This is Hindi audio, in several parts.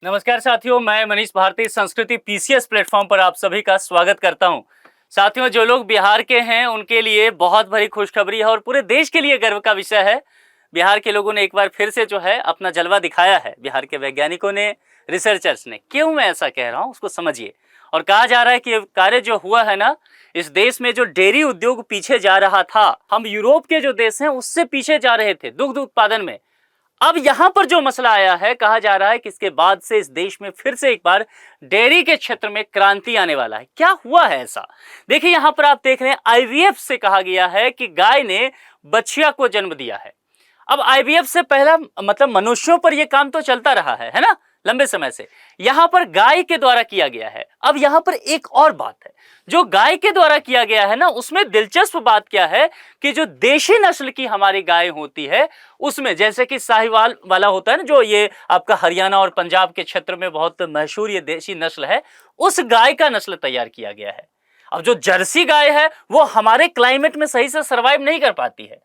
नमस्कार साथियों, मैं मनीष भारती संस्कृति पीसीएस प्लेटफॉर्म पर आप सभी का स्वागत करता हूं। साथियों, जो लोग बिहार के हैं उनके लिए बहुत बड़ी खुशखबरी है और पूरे देश के लिए गर्व का विषय है। बिहार के लोगों ने एक बार फिर से जो है अपना जलवा दिखाया है। बिहार के वैज्ञानिकों ने, रिसर्चर्स ने। क्यों मैं ऐसा कह रहा हूँ उसको समझिए। और कहा जा रहा है कि कार्य जो हुआ है ना, इस देश में जो डेयरी उद्योग पीछे जा रहा था, हम यूरोप के जो देश हैं उससे पीछे जा रहे थे दुग्ध उत्पादन में। अब यहां पर जो मसला आया है, कहा जा रहा है कि इसके बाद से इस देश में फिर से एक बार डेयरी के क्षेत्र में क्रांति आने वाला है। क्या हुआ है ऐसा? देखिए, यहां पर आप देख रहे हैं आईवीएफ से कहा गया है कि गाय ने बछिया को जन्म दिया है। अब आईवीएफ से पहला मतलब मनुष्यों पर यह काम तो चलता रहा है ना, लंबे समय से। यहां पर गाय के द्वारा किया गया है। अब यहां पर एक और बात है, जो गाय के द्वारा किया गया है ना, उसमें दिलचस्प बात क्या है कि जो देशी नस्ल की हमारी गाय होती है उसमें, जैसे कि साहिवाल वाला होता है ना, जो ये आपका हरियाणा और पंजाब के क्षेत्र में बहुत मशहूर ये देशी नस्ल है, उस गाय का नस्ल तैयार किया गया है। अब जो जर्सी गाय है वो हमारे क्लाइमेट में सही से सर्वाइव नहीं कर पाती है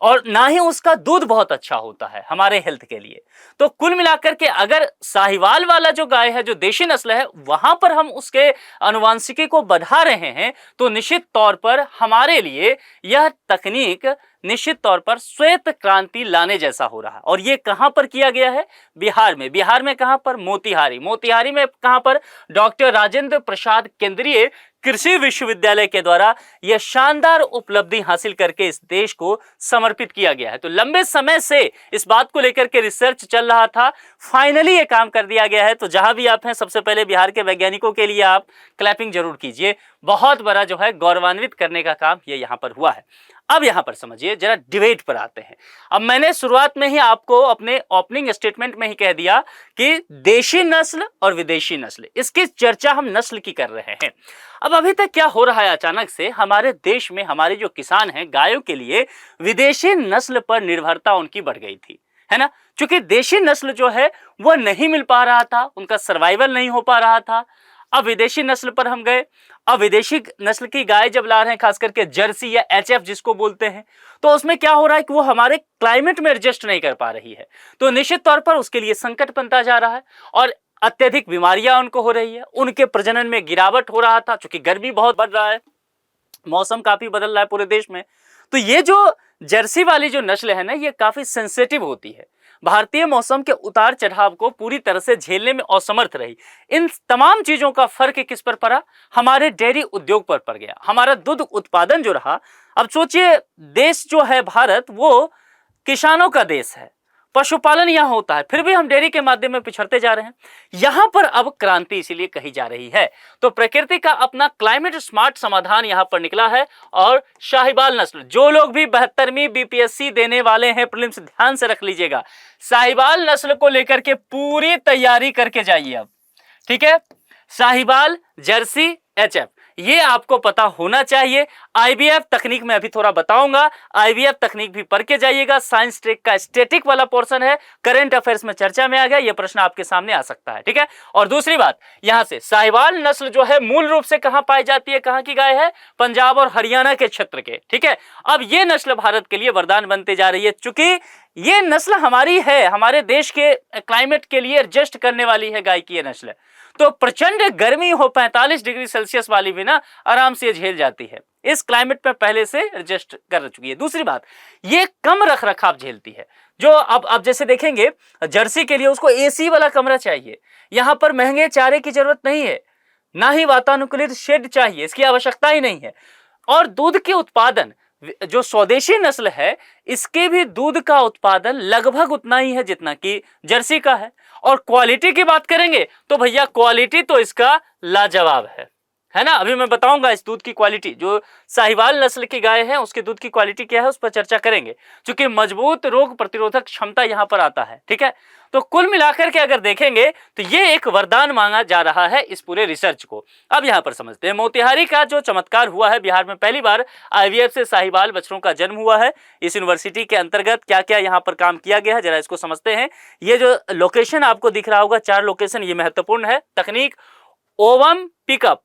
और ना ही उसका दूध बहुत अच्छा होता है हमारे हेल्थ के लिए। तो कुल मिलाकर के अगर साहिवाल वाला जो गाय है, जो देशी नस्ल है, वहां पर हम उसके आनुवांशिकी को बढ़ा रहे हैं, तो निश्चित तौर पर हमारे लिए यह तकनीक निश्चित तौर पर श्वेत क्रांति लाने जैसा हो रहा है। और ये कहां पर किया गया है? बिहार में। बिहार में कहां पर? मोतिहारी। मोतिहारी में कहां पर? डॉक्टर राजेंद्र प्रसाद केंद्रीय कृषि विश्वविद्यालय के द्वारा यह शानदार उपलब्धि हासिल करके इस देश को समर्पित किया गया है। तो लंबे समय से इस बात को लेकर के रिसर्च चल रहा था, फाइनली ये काम कर दिया गया है। तो जहां भी आप हैं, सबसे पहले बिहार के वैज्ञानिकों के लिए आप क्लैपिंग जरूर कीजिए। बहुत बड़ा जो है गौरवान्वित करने का काम ये यहां पर हुआ है। अब यहां पर समझिए, जरा डिबेट पर आते हैं। अब मैंने शुरुआत में ही आपको अपने ओपनिंग स्टेटमेंट में ही कह दिया कि देशी नस्ल और विदेशी नस्ल, इसकी चर्चा हम नस्ल की कर रहे हैं। अब अभी तक क्या हो रहा है, अचानक से हमारे देश में हमारे जो किसान हैं, गायों के लिए विदेशी नस्ल पर निर्भरता उनकी बढ़ गई थी, है ना। क्योंकि देशी नस्ल जो है वह नहीं मिल पा रहा था, उनका सर्वाइवल नहीं हो पा रहा था। अब विदेशी नस्ल पर हम गए। अब विदेशी नस्ल की गाय जब ला रहे हैं, खास करके जर्सी या एचएफ जिसको बोलते हैं, तो उसमें क्या हो रहा है कि वो हमारे क्लाइमेट में एडजस्ट नहीं कर पा रही है। तो निश्चित तौर पर उसके लिए संकट बनता जा रहा है और अत्यधिक बीमारियां उनको हो रही है। उनके प्रजनन में गिरावट हो रहा था, क्योंकि गर्मी बहुत बढ़ रहा है, मौसम काफी बदल रहा है पूरे देश में। तो ये जो जर्सी वाली जो नस्ल है ना, ये काफी सेंसिटिव होती है, भारतीय मौसम के उतार चढ़ाव को पूरी तरह से झेलने में असमर्थ रही। इन तमाम चीजों का फर्क किस पर पड़ा? हमारे डेयरी उद्योग पर पड़ गया। हमारा दूध उत्पादन जो रहा, अब सोचिए, देश जो है भारत, वो किसानों का देश है, पशुपालन यहां होता है, फिर भी हम डेयरी के माध्यम में पिछड़ते जा रहे हैं। यहां पर अब क्रांति इसीलिए कही जा रही है। तो प्रकृति का अपना क्लाइमेट स्मार्ट समाधान यहां पर निकला है। और साहिवाल नस्ल, जो लोग भी 72वीं बीपीएससी देने वाले हैं प्रीलिम्स, ध्यान से रख लीजिएगा, साहिवाल नस्ल को लेकर के पूरी तैयारी करके जाइए अब, ठीक है। साहिवाल, जर्सी, एचएफ, ये आपको पता होना चाहिए। आईवीएफ तकनीक में अभी थोड़ा बताऊंगा, आईवीएफ तकनीक भी पढ़ के जाइएगा। साइंस ट्रैक का स्टैटिक वाला पोर्शन है, करंट अफेयर्स में चर्चा में आ गया, ये प्रश्न आपके सामने आ सकता है, ठीक है। और दूसरी बात, यहां से साहिवाल नस्ल जो है मूल रूप से कहां पाई जाती है, कहां की गाय है? पंजाब और हरियाणा के क्षेत्र के, ठीक है। अब ये नस्ल भारत के लिए वरदान बनते जा रही है, चूंकि ये नस्ल हमारी है, हमारे देश के क्लाइमेट के लिए एडजस्ट करने वाली है गाय की ये नस्ल। तो प्रचंड गर्मी हो 45 डिग्री सेल्सियस वाली भी ना आराम से झेल जाती है, इस क्लाइमेट में पहले से एडजस्ट कर चुकी है। दूसरी बात, ये कम रख रखाव झेलती है। जो अब जैसे देखेंगे, जर्सी के लिए उसको एसी वाला कमरा चाहिए, यहां पर महंगे चारे की जरूरत नहीं है, ना ही वातानुकूलित शेड चाहिए, इसकी आवश्यकता ही नहीं है। और दूध के उत्पादन, जो स्वदेशी नस्ल है, इसके भी दूध का उत्पादन लगभग उतना ही है जितना कि जर्सी का है। और क्वालिटी की बात करेंगे तो भैया क्वालिटी तो इसका लाजवाब है ना। अभी मैं बताऊंगा इस दूध की क्वालिटी, जो साहिवाल नस्ल की गाय है उसके दूध की क्वालिटी क्या है उस पर चर्चा करेंगे, क्योंकि मजबूत रोग प्रतिरोधक क्षमता यहां पर आता है, ठीक है। तो कुल मिलाकर के अगर देखेंगे तो ये एक वरदान मांगा जा रहा है इस पूरे रिसर्च को। अब यहां पर समझते हैं मोतिहारी का जो चमत्कार हुआ है, बिहार में पहली बार आईवीएफ से साहिवाल बछड़ों का जन्म हुआ है। इस यूनिवर्सिटी के अंतर्गत क्या क्या यहां पर काम किया गया है, जरा इसको समझते हैं। ये जो लोकेशन आपको दिख रहा होगा, 4 लोकेशन, ये महत्वपूर्ण है। तकनीक ovum pickup,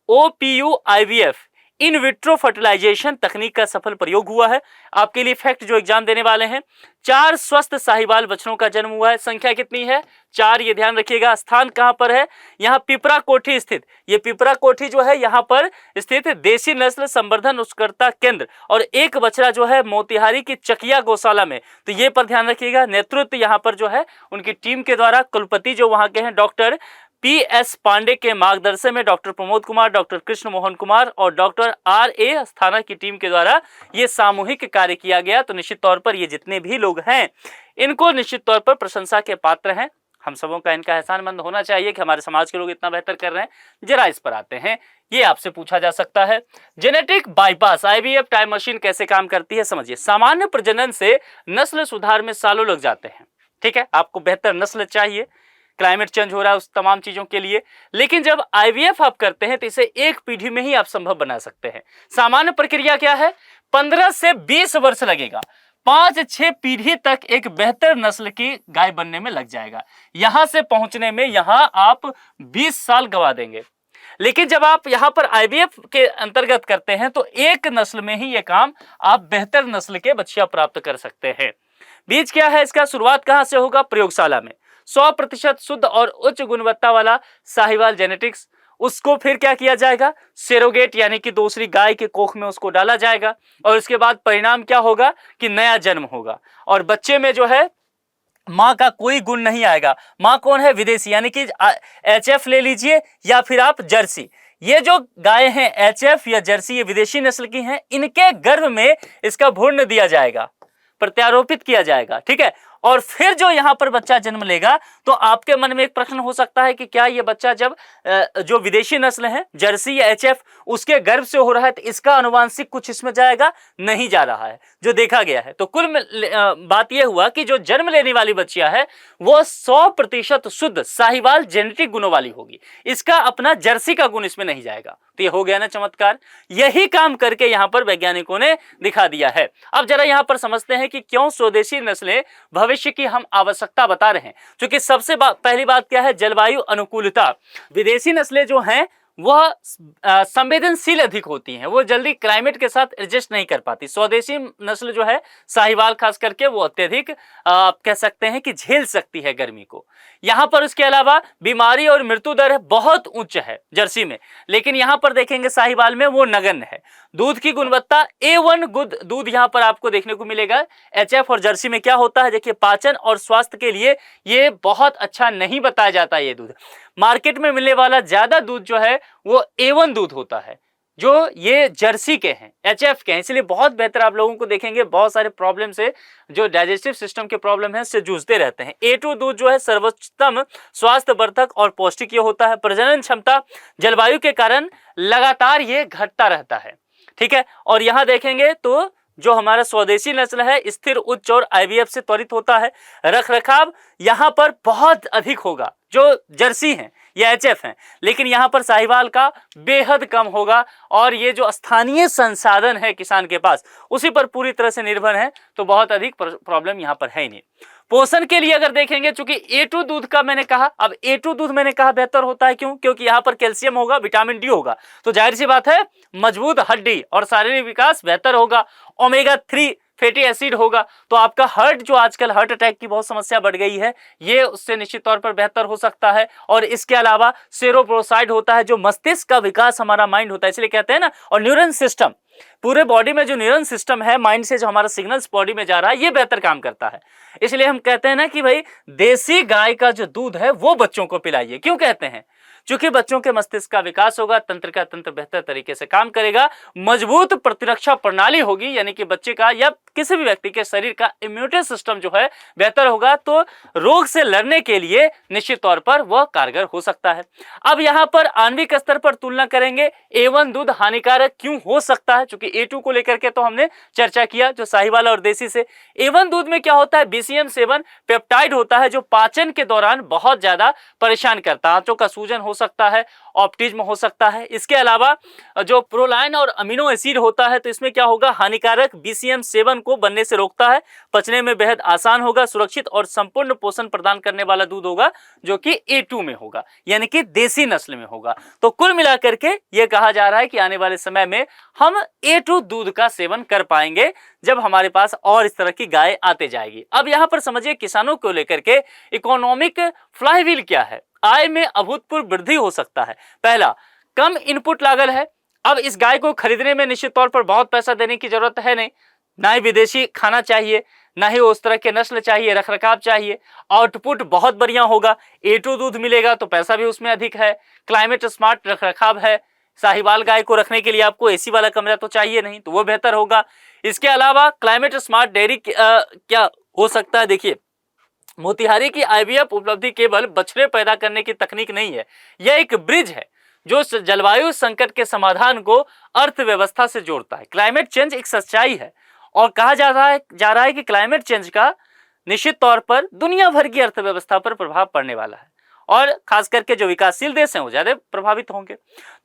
OPU IVF, in vitro fertilization तकनीक का सफल प्रयोग हुआ है। आपके लिए फैक्ट जो एग्जाम देने वाले हैं, 4 स्वस्थ साहिवाल बछड़ों का जन्म हुआ है। संख्या कितनी है? 4, ये ध्यान रखिएगा। स्थान कहां पर है? यहाँ पिपरा कोठी स्थित। ये पिपरा कोठी जो है यहाँ पर स्थित देशी नस्ल संवर्धन उत्कृष्टता केंद्र, और एक बछड़ा जो है मोतिहारी की चकिया गौशाला में। तो ये पर ध्यान रखिएगा। नेतृत्व यहाँ पर जो है उनकी टीम के द्वारा कुलपति जो वहां के हैं डॉक्टर PS पांडे के मार्गदर्शन में डॉक्टर प्रमोद कुमार, डॉक्टर कृष्ण मोहन कुमार और डॉक्टर RA अस्थाना की टीम के द्वारा ये सामूहिक कार्य किया गया। तो निश्चित तौर पर ये जितने भी लोग हैं इनको निश्चित तौर पर प्रशंसा के पात्र हैं। हम सबों का इनका एहसानमंद होना चाहिए कि हमारे समाज के लोग इतना बेहतर कर रहे हैं। जरा इस पर आते हैं, ये आपसे पूछा जा सकता है, genetic bypass IVF time machine कैसे काम करती है? समझिए, सामान्य प्रजनन से नस्ल सुधार में सालों लग जाते हैं। ठीक है, आपको बेहतर नस्ल चाहिए, क्लाइमेट चेंज हो रहा है उस तमाम चीजों के लिए, लेकिन जब IVF आप करते हैं तो इसे एक पीढ़ी में ही आप संभव बना सकते हैं। सामान्य प्रक्रिया क्या है? 15 से 20 वर्ष लगेगा। 5-6 पीढ़ी तक एक बेहतर नस्ल की गाय बनने में लग जाएगा। यहां से पहुंचने में यहां आप 20 साल गवा देंगे। लेकिन जब आप यहां पर IVF के अंतर्गत करते हैं तो एक नस्ल में ही यह काम आप बेहतर नस्ल के बच्चियां प्राप्त कर सकते हैं। बीज क्या है इसका? शुरुआत कहां से होगा? प्रयोगशाला में 100% शुद्ध और उच्च गुणवत्ता वाला साहिवाल जेनेटिक्स, उसको फिर क्या किया जाएगा? सेरोगेट यानी कि दूसरी गाय के कोख में उसको डाला जाएगा, और उसके बाद परिणाम क्या होगा कि नया जन्म होगा, और बच्चे में जो है माँ का कोई गुण नहीं आएगा। माँ कौन है? विदेशी, यानी कि HF ले लीजिए या फिर आप जर्सी। ये जो गाय हैं HF या जर्सी, ये विदेशी नस्ल की हैं। इनके गर्भ में इसका भ्रूण दिया जाएगा, प्रत्यारोपित किया जाएगा। ठीक है, और फिर जो यहां पर बच्चा जन्म लेगा तो आपके मन में एक प्रश्न हो सकता है कि क्या ये बच्चा जब जो विदेशी नस्ल है जर्सी या HF उसके गर्भ से हो रहा है तो इसका अनुवांशिक कुछ इसमें जाएगा? नहीं जा रहा है, जो देखा गया है। तो कुल बात यह हुआ कि जो जन्म लेने वाली बच्चियां है वो 100% शुद्ध साहिवाल जेनेटिक गुणों वाली होगी। इसका अपना जर्सी का गुण इसमें नहीं जाएगा। तो ये हो गया ना चमत्कार। यही काम करके यहां पर वैज्ञानिकों ने दिखा दिया है। अब जरा यहां पर समझते हैं कि क्यों स्वदेशी नस्लें भविष्य की हम आवश्यकता बता रहे हैं। क्योंकि सबसे पहली बात क्या है? जलवायु अनुकूलता। विदेशी नस्लें जो हैं वह संवेदनशील अधिक होती हैं, वो जल्दी क्लाइमेट के साथ एडजस्ट नहीं कर पाती। स्वदेशी नस्ल जो है साहिवाल खास करके वो अत्यधिक आप कह सकते हैं कि झेल सकती है गर्मी को। यहाँ पर उसके अलावा बीमारी और मृत्यु दर बहुत उच्च है जर्सी में, लेकिन यहाँ पर देखेंगे साहिवाल में वो नगण्य है। दूध की गुणवत्ता A1 दूध यहाँ पर आपको देखने को मिलेगा। HF और जर्सी में क्या होता है? देखिए, पाचन और स्वास्थ्य के लिए ये बहुत अच्छा नहीं बताया जाता। ये दूध मार्केट में मिलने वाला ज्यादा दूध जो है वो A1 दूध होता है, जो ये जर्सी के हैं, HF के हैं। इसलिए बहुत बेहतर आप लोगों को देखेंगे बहुत सारे प्रॉब्लम से, जो डाइजेस्टिव सिस्टम के प्रॉब्लम है से जूझते रहते हैं। A2 दूध जो है सर्वोत्तम स्वास्थ्यवर्धक और पौष्टिक ये होता है। प्रजनन क्षमता जलवायु के कारण लगातार ये घटता रहता है। ठीक है, और यहाँ देखेंगे तो जो हमारा स्वदेशी नस्ल है स्थिर, उच्च और IVF से त्वरित होता है। रख रखाव यहाँ पर बहुत अधिक होगा, जो जर्सी हैं या HF हैं, लेकिन यहाँ पर साहिवाल का बेहद कम होगा। और ये जो स्थानीय संसाधन है किसान के पास उसी पर पूरी तरह से निर्भर है, तो बहुत अधिक प्रॉब्लम यहाँ पर है ही नहीं। पोषण के लिए अगर देखेंगे, चूंकि A2 दूध का मैंने कहा, अब A2 दूध मैंने कहा बेहतर होता है, क्यों? क्योंकि यहाँ पर कैल्शियम होगा, विटामिन D होगा, तो जाहिर सी बात है मजबूत हड्डी और शारीरिक विकास बेहतर होगा। ओमेगा 3 फैटी एसिड होगा, तो आपका हार्ट, जो आजकल हार्ट अटैक की बहुत समस्या बढ़ गई है, ये उससे निश्चित तौर पर बेहतर हो सकता है। और इसके अलावा सेरोप्रोसाइड होता है, जो मस्तिष्क का विकास हमारा माइंड होता है, इसलिए कहते हैं ना। और न्यूरन सिस्टम, पूरे बॉडी में जो न्यूरन सिस्टम है माइंड से जो हमारा सिग्नल्स बॉडी में जा रहा है, ये बेहतर काम करता है। इसलिए हम कहते हैं ना कि भाई देसी गाय का जो दूध है वो बच्चों को पिलाइए। क्यों कहते हैं? क्योंकि बच्चों के मस्तिष्क का विकास होगा, तंत्र का तंत्र बेहतर तरीके से काम करेगा, मजबूत प्रतिरक्षा प्रणाली होगी, यानी कि बच्चे का या किसी भी व्यक्ति के शरीर का इम्यूनिटी सिस्टम जो है बेहतर होगा, तो रोग से लड़ने के लिए निश्चित तौर पर वह कारगर हो सकता है। अब यहाँ पर आणविक स्तर पर तुलना करेंगे, A1 दूध हानिकारक क्यों हो सकता है? क्योंकि क्योंकि A2 को लेकर के तो हमने चर्चा किया जो साहिवाल और देसी से। A1 दूध में क्या होता है, BCM7 पेप्टाइड होता है जो पाचन के दौरान बहुत ज्यादा परेशान करता है, आंतों का सूजन हो सकता है, ऑप्टिज्म हो सकता है। इसके अलावा जो प्रोलाइन और अमीनो एसिड होता है तो इसमें क्या होगा, हानिकारक BCM7 को बनने से रोकता है, पचने में बेहद आसान होगा, सुरक्षित और संपूर्ण पोषण प्रदान करने वाला दूध होगा जो कि A2 में होगा, यानी कि देसी नस्ल में होगा। तो कुल मिलाकर के यह कहा जा रहा है कि आने वाले समय में हम A2 दूध का सेवन कर पाएंगे जब हमारे पास और इस तरह की गाय आते जाएगी। अब यहां पर समझिए किसानों को लेकर के इकोनॉमिक फ्लाईव्हील क्या है, आय में अभूतपूर्व वृद्धि हो सकता है। पहला, कम इनपुट लागत है। अब इस गाय को खरीदने में निश्चित तौर पर बहुत पैसा देने की जरूरत है नहीं, ना ही विदेशी खाना चाहिए, ना ही उस तरह के नस्ल चाहिए, रखरखाव चाहिए। आउटपुट बहुत बढ़िया होगा, A2 दूध मिलेगा तो पैसा भी उसमें अधिक है, क्लाइमेट स्मार्ट रखरखाव है। साहिवाल गाय को रखने के लिए आपको AC वाला कमरा तो चाहिए नहीं, तो वो बेहतर होगा। इसके अलावा क्लाइमेट स्मार्ट डेयरी क्या हो सकता है, देखिए मोतिहारी की IVF उपलब्धि केवल बछड़े पैदा करने की तकनीक नहीं है, यह एक ब्रिज है जो जलवायु संकट के समाधान को अर्थव्यवस्था से जोड़ता है। क्लाइमेट चेंज एक सच्चाई है और कहा जा रहा है कि क्लाइमेट चेंज का निश्चित तौर पर दुनिया भर की अर्थव्यवस्था पर प्रभाव पड़ने वाला है और खास करके जो विकासशील देश हैं वो ज्यादा प्रभावित होंगे।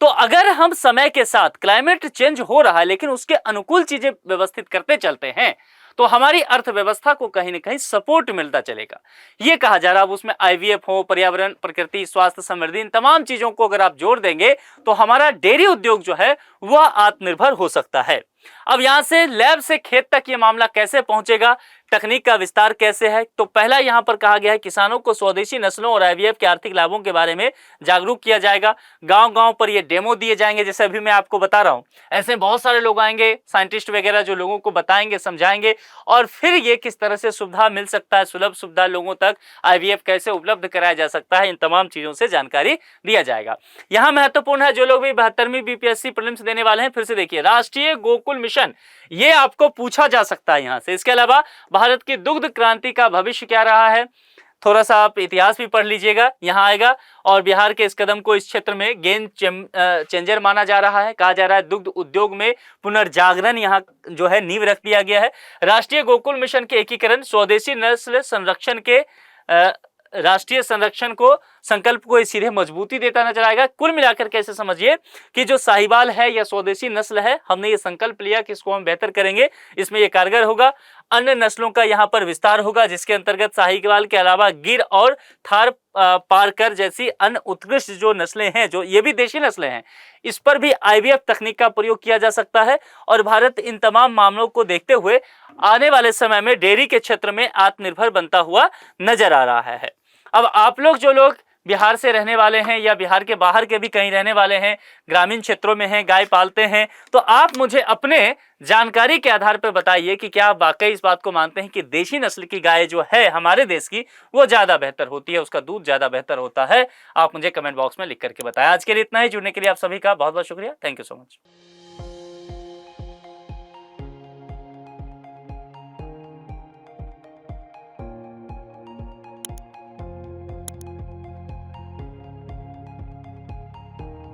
तो अगर हम समय के साथ क्लाइमेट चेंज हो रहा है लेकिन उसके अनुकूल चीजें व्यवस्थित करते चलते हैं तो हमारी अर्थव्यवस्था को कहीं ना कहीं सपोर्ट मिलता चलेगा। ये कहा जा रहा है। अब उसमें IVF हो, पर्यावरण, प्रकृति, स्वास्थ्य, समृद्धि, इन तमाम चीजों को अगर आप जोड़ देंगे तो हमारा डेयरी उद्योग जो है वह आत्मनिर्भर हो सकता है। अब यहां से लैब से खेत तक ये मामला कैसे पहुंचेगा, तकनीक का विस्तार कैसे है, तो पहला यहां पर कहा गया है किसानों को स्वदेशी नस्लों और IVF के आर्थिक लाभों के बारे में जागरूक किया जाएगा। गांव-गांव पर ये डेमो दिए जाएंगे, जैसे अभी मैं आपको बता रहा हूं। ऐसे बहुत सारे लोग आएंगे, साइंटिस्ट वगैरह, जो लोगों को बताएंगे, समझाएंगे और फिर ये किस तरह से सुविधा मिल सकता है, सुलभ सुविधा लोगों तक IVF कैसे उपलब्ध कराया जा सकता है, इन तमाम चीजों से जानकारी दिया जाएगा। यहाँ महत्वपूर्ण है जो लोग भी 72वीं BPSC प्रीलिम्स देने वाले हैं, फिर से देखिए राष्ट्रीय गोकुल मिशन, ये आपको पूछा जा सकता है यहाँ से। इसके अलावा भारत की दुग्ध क्रांति का भविष्य क्या रहा है, थोड़ा सा आप इतिहास भी पढ़ लीजिएगा, यहाँ आएगा। और बिहार के इस कदम को इस क्षेत्र में गेम चेंजर माना जा रहा है। कहा जा रहा है दुग्ध उद्योग में पुनर्जागरण यहाँ जो है नींव रख दिया गया है। राष्ट्रीय गोकुल मिशन के एकीकरण, स्वदेशी नस्ल संरक्षण के राष्ट्रीय संरक्षण को संकल्प को सीधे मजबूती देता नजर आएगा। कुल मिलाकर कैसे समझिए कि जो साहिवाल है या स्वदेशी नस्ल है, हमने ये संकल्प लिया कि इसको हम बेहतर करेंगे, इसमें ये कारगर होगा। अन्य नस्लों का यहाँ पर विस्तार होगा जिसके अंतर्गत साहिवाल के अलावा गिर और थार पारकर जैसी अन्य उत्कृष्ट जो नस्लें हैं, जो ये भी देशी नस्लें हैं, इस पर भी IVF तकनीक का प्रयोग किया जा सकता है। और भारत इन तमाम मामलों को देखते हुए आने वाले समय में डेयरी के क्षेत्र में आत्मनिर्भर बनता हुआ नजर आ रहा है। अब आप लोग जो लोग बिहार से रहने वाले हैं या बिहार के बाहर के भी कहीं रहने वाले हैं, ग्रामीण क्षेत्रों में हैं, गाय पालते हैं, तो आप मुझे अपने जानकारी के आधार पर बताइए कि क्या आप वाकई इस बात को मानते हैं कि देशी नस्ल की गाय जो है हमारे देश की वो ज़्यादा बेहतर होती है, उसका दूध ज़्यादा बेहतर होता है। आप मुझे कमेंट बॉक्स में लिख करके बताएं। आज के लिए इतना ही। जुड़ने के लिए आप सभी का बहुत बहुत शुक्रिया। Thank you so much.